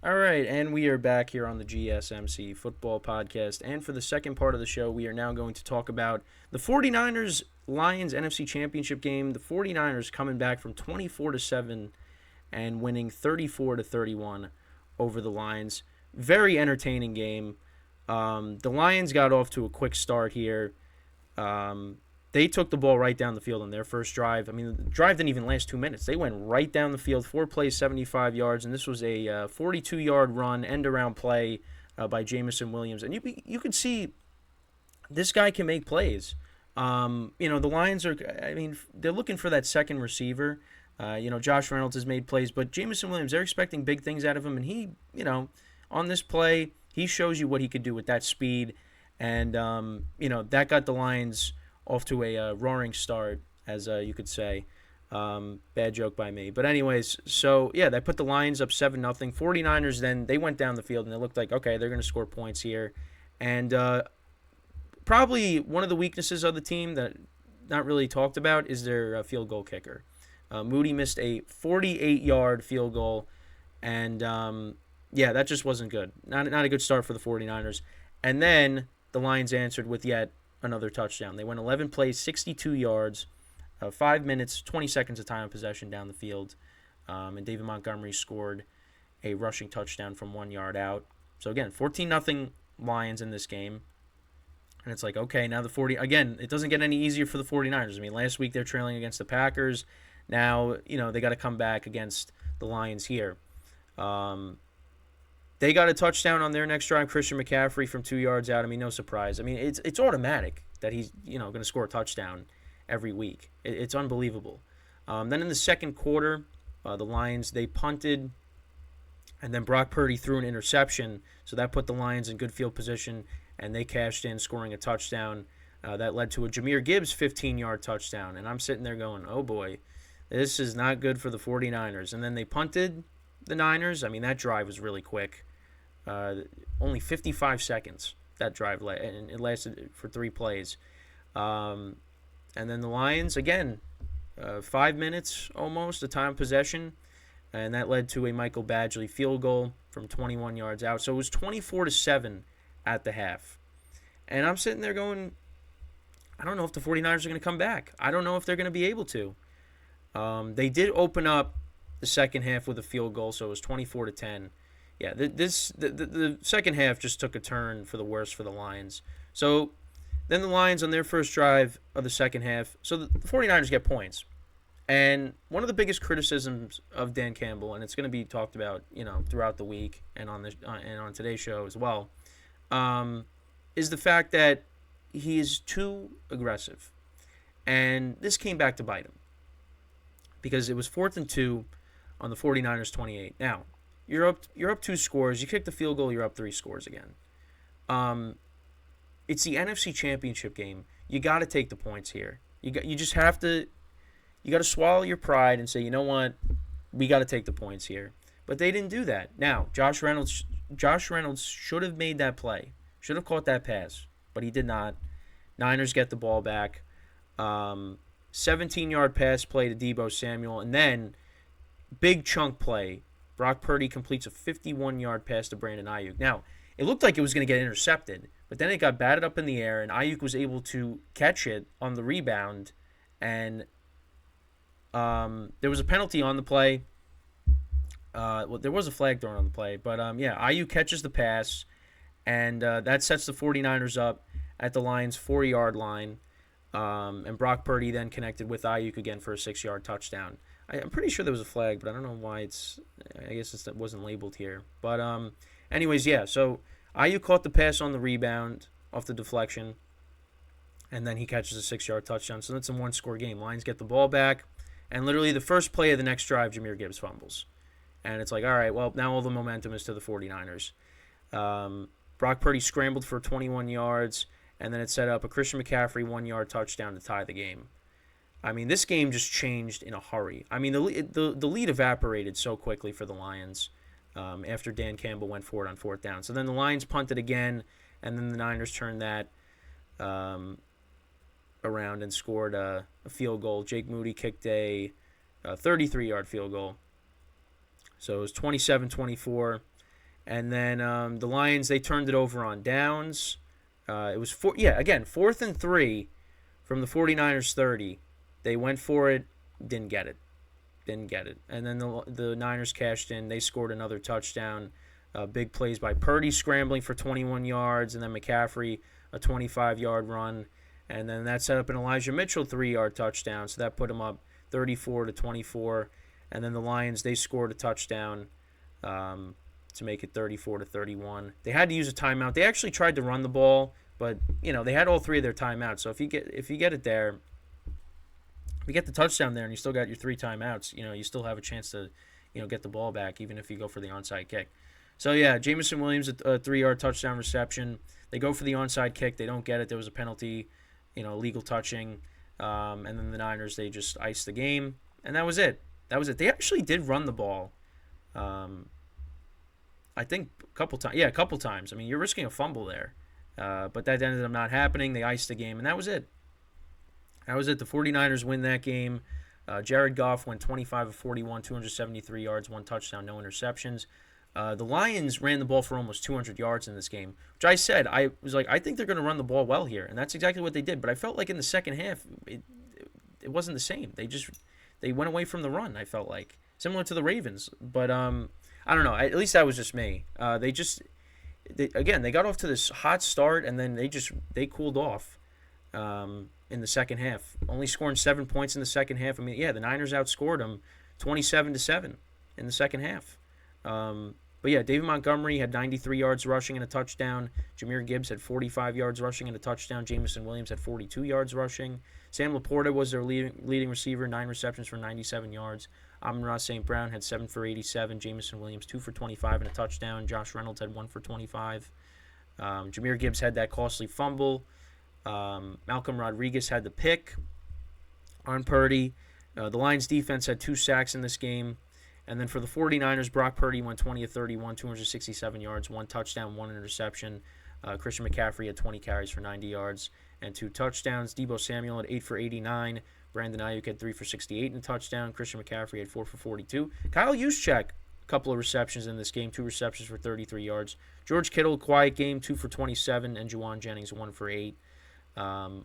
All right, and we are back here on the GSMC football podcast. And for the second part of the show, we are now going to talk about the 49ers Lions NFC Championship game. The 49ers coming back from 24-7 and winning 34-31 over the Lions. Very entertaining game. The Lions got off to a quick start here. They took the ball right down the field on their first drive. I mean, the drive didn't even last 2 minutes. They went right down the field, 4 plays, 75 yards, and this was a 42-yard run, end-around play by Jameson Williams. And you could see this guy can make plays. The Lions they're looking for that second receiver. Josh Reynolds has made plays, but Jameson Williams, they're expecting big things out of him, and he, on this play, he shows you what he could do with that speed, and, that got the Lions off to a roaring start, as you could say. Bad joke by me. But anyways, so, yeah, they put the Lions up 7-0. 49ers, then, they went down the field, and it looked like, okay, they're going to score points here. And probably one of the weaknesses of the team that not really talked about is their field goal kicker. Moody missed a 48-yard field goal, and, that just wasn't good. Not a good start for the 49ers. And then the Lions answered with yet another touchdown. They went 11 plays, 62 yards, 5 minutes, 20 seconds of time of possession down the field, and David Montgomery scored a rushing touchdown from 1 yard out. So again, 14-0 Lions in this game. And it's like, okay, now again, it doesn't get any easier for the 49ers. I mean, last week they're trailing against the Packers. Now, they got to come back against the Lions here. They got a touchdown on their next drive. Christian McCaffrey from 2 yards out. I mean, no surprise. I mean, it's automatic that he's going to score a touchdown every week. It's unbelievable. Then in the second quarter, the Lions, they punted, and then Brock Purdy threw an interception, so that put the Lions in good field position, and they cashed in, scoring a touchdown. That led to a Jahmyr Gibbs 15-yard touchdown, and I'm sitting there going, oh boy, this is not good for the 49ers. And then they punted the Niners. I mean, that drive was really quick. Only 55 seconds that drive, and it lasted for 3 plays. And then the Lions, again, 5 minutes almost, the time of possession, and that led to a Michael Badgley field goal from 21 yards out. So it was 24-7 at the half. And I'm sitting there going, I don't know if the 49ers are going to come back. I don't know if they're going to be able to. They did open up the second half with a field goal, so it was 24-10. Yeah, the second half just took a turn for the worse for the Lions. So then the Lions on their first drive of the second half, so the 49ers get points. And one of the biggest criticisms of Dan Campbell, and it's going to be talked about, throughout the week and on today's show as well, is the fact that he is too aggressive. And this came back to bite him, because it was 4th and 2 on the 49ers 28. Now, you're up 2 scores. You kick the field goal, you're up 3 scores again. It's the NFC Championship game. You got to take the points here. You just have to. You got to swallow your pride and say, you know what, we got to take the points here. But they didn't do that. Now, Josh Reynolds should have made that play, should have caught that pass, but he did not. Niners get the ball back. 17-yard pass play to Deebo Samuel, and then big chunk play. Brock Purdy completes a 51-yard pass to Brandon Ayuk. Now, it looked like it was going to get intercepted, but then it got batted up in the air, and Ayuk was able to catch it on the rebound, and there was a penalty on the play. There was a flag thrown on the play, but Ayuk catches the pass, and that sets the 49ers up at the Lions' 4-yard line, and Brock Purdy then connected with Ayuk again for a 6-yard touchdown. I'm pretty sure there was a flag, but I don't know why I guess it wasn't labeled here. But anyways, yeah, so Ayuk caught the pass on the rebound off the deflection, and then he catches a 6-yard touchdown. So that's a 1-score game. Lions get the ball back, and literally the first play of the next drive, Jahmyr Gibbs fumbles. And it's like, all right, well, now all the momentum is to the 49ers. Brock Purdy scrambled for 21 yards, and then it set up a Christian McCaffrey 1-yard touchdown to tie the game. I mean, this game just changed in a hurry. I mean, the lead evaporated so quickly for the Lions after Dan Campbell went for it on 4th down. So then the Lions punted again, and then the Niners turned that around and scored a field goal. Jake Moody kicked a 33-yard field goal. So it was 27-24. And then the Lions, they turned it over on downs. It was, 4th and 3 from the 49ers 30. They went for it, didn't get it. And then the Niners cashed in. They scored another touchdown. Big plays by Purdy scrambling for 21 yards, and then McCaffrey a 25-yard run. And then that set up an Elijah Mitchell 3-yard touchdown, so that put him up 34-24. And then the Lions, they scored a touchdown to make it 34-31. They had to use a timeout. They actually tried to run the ball, but they had all 3 of their timeouts. So if you get it there, if you get the touchdown there and you still got your 3 timeouts, you still have a chance to get the ball back, even if you go for the onside kick. So yeah, Jameson Williams, a 3-yard touchdown reception. They go for the onside kick. They don't get it. There was a penalty, illegal touching. And then the Niners, they just iced the game. And that was it. They actually did run the ball. I think a couple times. Yeah, a couple times. I mean, you're risking a fumble there. But that ended up not happening. They iced the game, and that was it. The 49ers win that game. Jared Goff went 25 of 41, 273 yards, 1 touchdown, no interceptions. The Lions ran the ball for almost 200 yards in this game, which I said, I was like, I think they're going to run the ball well here, and that's exactly what they did. But I felt like in the second half, it wasn't the same. They went away from the run, I felt like. Similar to the Ravens. But I don't know. At least that was just me. They got off to this hot start, and then they cooled off in the second half. Only scoring 7 points in the second half. I mean, yeah, the Niners outscored them 27-7 in the second half. But yeah, David Montgomery had 93 yards rushing and a touchdown. Jahmyr Gibbs had 45 yards rushing and a touchdown. Jameson Williams had 42 yards rushing. Sam Laporta was their leading receiver, 9 receptions for 97 yards. Amon-Ra St. Brown had 7 for 87. Jameson Williams 2 for 25 and a touchdown. Josh Reynolds had 1 for 25. Jahmyr Gibbs had that costly fumble. Malcolm Rodriguez had the pick on Purdy. The Lions defense had 2 sacks in this game. And then for the 49ers, Brock Purdy went 20 of 31, 267 yards, 1 touchdown, 1 interception. Christian McCaffrey had 20 carries for 90 yards and 2 touchdowns. Deebo Samuel had 8 for 89. Brandon Ayuk had 3 for 68 and a touchdown. Christian McCaffrey had 4 for 42. Kyle Juszczyk, a couple of receptions in this game, 2 receptions for 33 yards. George Kittle, quiet game, 2 for 27, and Juwan Jennings, 1 for 8. Armstead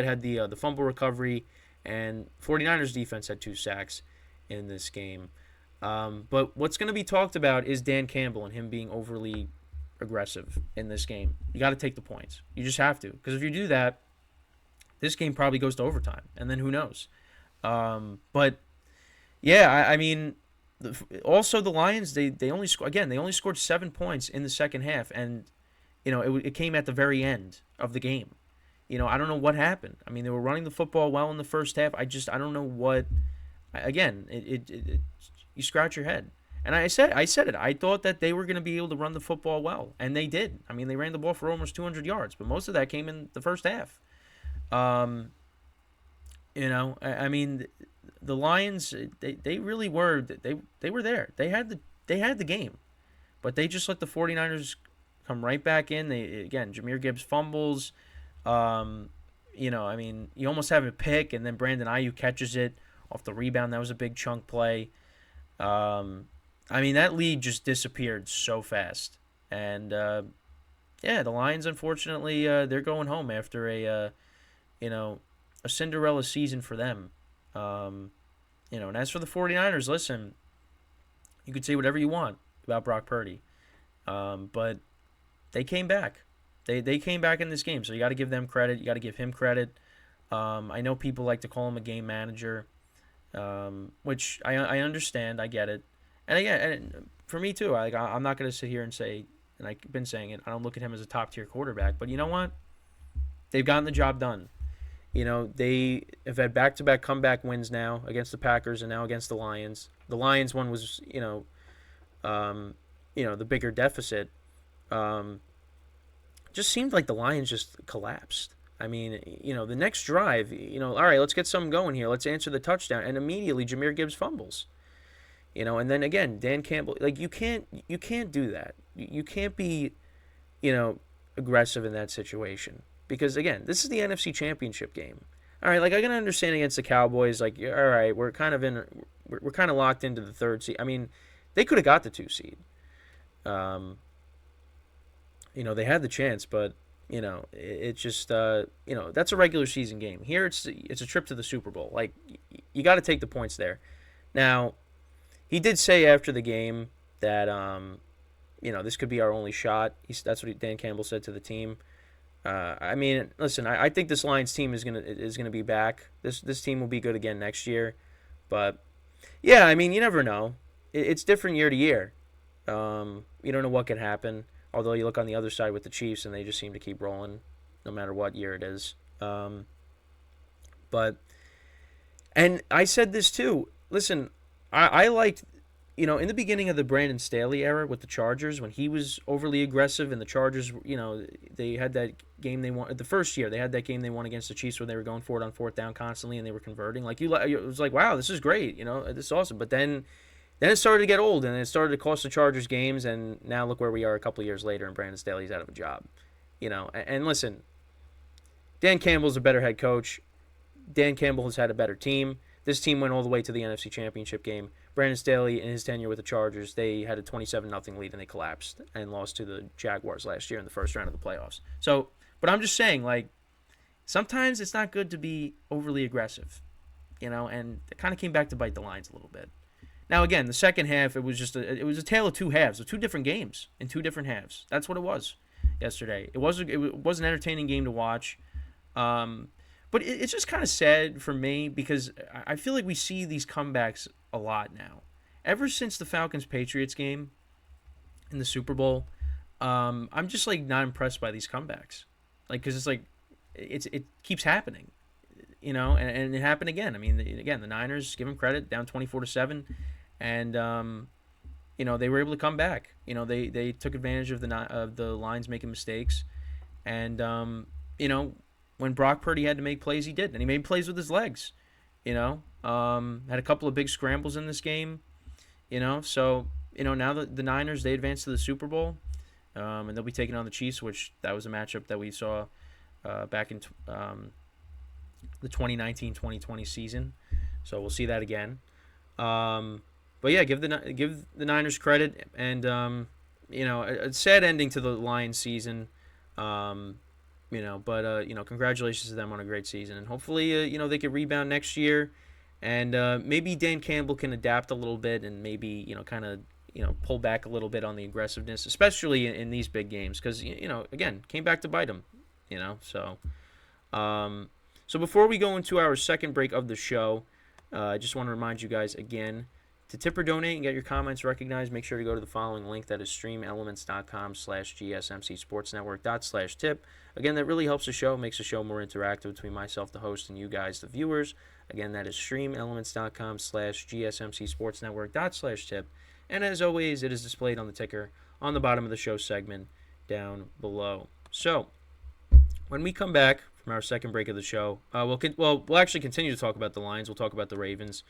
had the fumble recovery, and 49ers defense had 2 sacks in this game. But what's going to be talked about is Dan Campbell and him being overly aggressive in this game. You got to take the points. You just have to. Because if you do that, this game probably goes to overtime. And then who knows? But, yeah, I mean, also the Lions, they only scored 7 points in the second half. And, it came at the very end of the game. I don't know what happened. I mean, they were running the football well in the first half. I don't know what... Again, you scratch your head. And I said it. I thought that they were going to be able to run the football well, and they did. I mean, they ran the ball for almost 200 yards, but most of that came in the first half. I mean, the Lions, they really were. They were there. They had the game, but they just let the 49ers come right back in. Jahmyr Gibbs fumbles. I mean, you almost have a pick, and then Brandon Ayuk catches it off the rebound. That was a big chunk play. I mean, that lead just disappeared so fast. And, the Lions, unfortunately, they're going home after a Cinderella season for them. And as for the 49ers, listen, you could say whatever you want about Brock Purdy. But they came back. They came back in this game, so you got to give them credit. You got to give him credit. I know people like to call him a game manager. Which I understand, I get it, and again, for me too. I'm not going to sit here and say, and I've been saying it, I don't look at him as a top tier quarterback. But you know what? They've gotten the job done. They have had back-to-back comeback wins now against the Packers and now against the Lions. The Lions one was, the bigger deficit. Just seemed like the Lions just collapsed. I mean, the next drive, all right, let's get something going here. Let's answer the touchdown. And immediately Jahmyr Gibbs fumbles. And then again, Dan Campbell, you can't do that. You can't be, aggressive in that situation. Because again, this is the NFC Championship game. All right, I can understand against the Cowboys, all right, we're kind of locked into the third seed. I mean, They could have got the 2 seed. They had the chance, but it's just that's a regular season game. Here it's a trip to the Super Bowl. Like, you got to take the points there. Now, he did say after the game that this could be our only shot. That's what Dan Campbell said to the team. Listen, I think this Lions team is gonna be back. This team will be good again next year, but yeah, you never know. It's different year to year. You don't know what can happen. Although you look on the other side with the Chiefs, and they just seem to keep rolling, no matter what year it is. And I said this too. Listen, I liked, in the beginning of the Brandon Staley era with the Chargers, when he was overly aggressive, and the Chargers, they had that game they won the first year. They had that game they won against the Chiefs where they were going for it on 4th down constantly, and they were converting. Like, it was like, wow, this is great. This is awesome. But then it started to get old, and it started to cost the Chargers games, and now look where we are a couple of years later, and Brandon Staley's out of a job. And listen, Dan Campbell's a better head coach. Dan Campbell has had a better team. This team went all the way to the NFC Championship game. Brandon Staley, in his tenure with the Chargers, they had a 27-0 lead, and they collapsed and lost to the Jaguars last year in the first round of the playoffs. So, but I'm just saying, like, sometimes it's not good to be overly aggressive, and it kind of came back to bite the Lions a little bit. Now, again, the second half, it was a tale of 2 halves, of 2 different games in 2 different halves. That's what it was yesterday. It was an entertaining game to watch. But it's just kind of sad for me because I feel like we see these comebacks a lot now. Ever since the Falcons-Patriots game in the Super Bowl, I'm just, like, not impressed by these comebacks. Like, because it's like it keeps happening, and it happened again. Again, the Niners, give them credit, down 24-7. And they were able to come back. They took advantage of the Lions making mistakes, and when Brock Purdy had to make plays, he did, and he made plays with his legs. Had a couple of big scrambles in this game. So now the Niners, they advanced to the Super Bowl, and they'll be taking on the Chiefs, which that was a matchup that we saw back in the 2019-2020 season. So we'll see that again. But yeah, give the Niners credit, and a sad ending to the Lions season, but congratulations to them on a great season, and hopefully they could rebound next year, and maybe Dan Campbell can adapt a little bit, and maybe kind of pull back a little bit on the aggressiveness, especially in these big games, because again, came back to bite him, so before we go into our second break of the show, I just want to remind you guys again. To tip or donate and get your comments recognized, make sure to go to the following link. That is streamelements.com/gsmcsportsnetwork./tip. Again, that really helps the show, makes the show more interactive between myself, the host, and you guys, the viewers. Again, that is streamelements.com/gsmcsportsnetwork./tip. And as always, it is displayed on the ticker on the bottom of the show segment down below. So, when we come back from our second break of the show, we'll actually continue to talk about the Lions. We'll talk about the Ravens.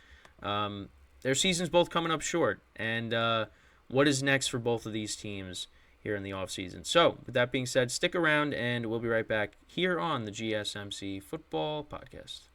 Their season's both coming up short, and what is next for both of these teams here in the offseason. So, with that being said, stick around, and we'll be right back here on the GSMC Football Podcast.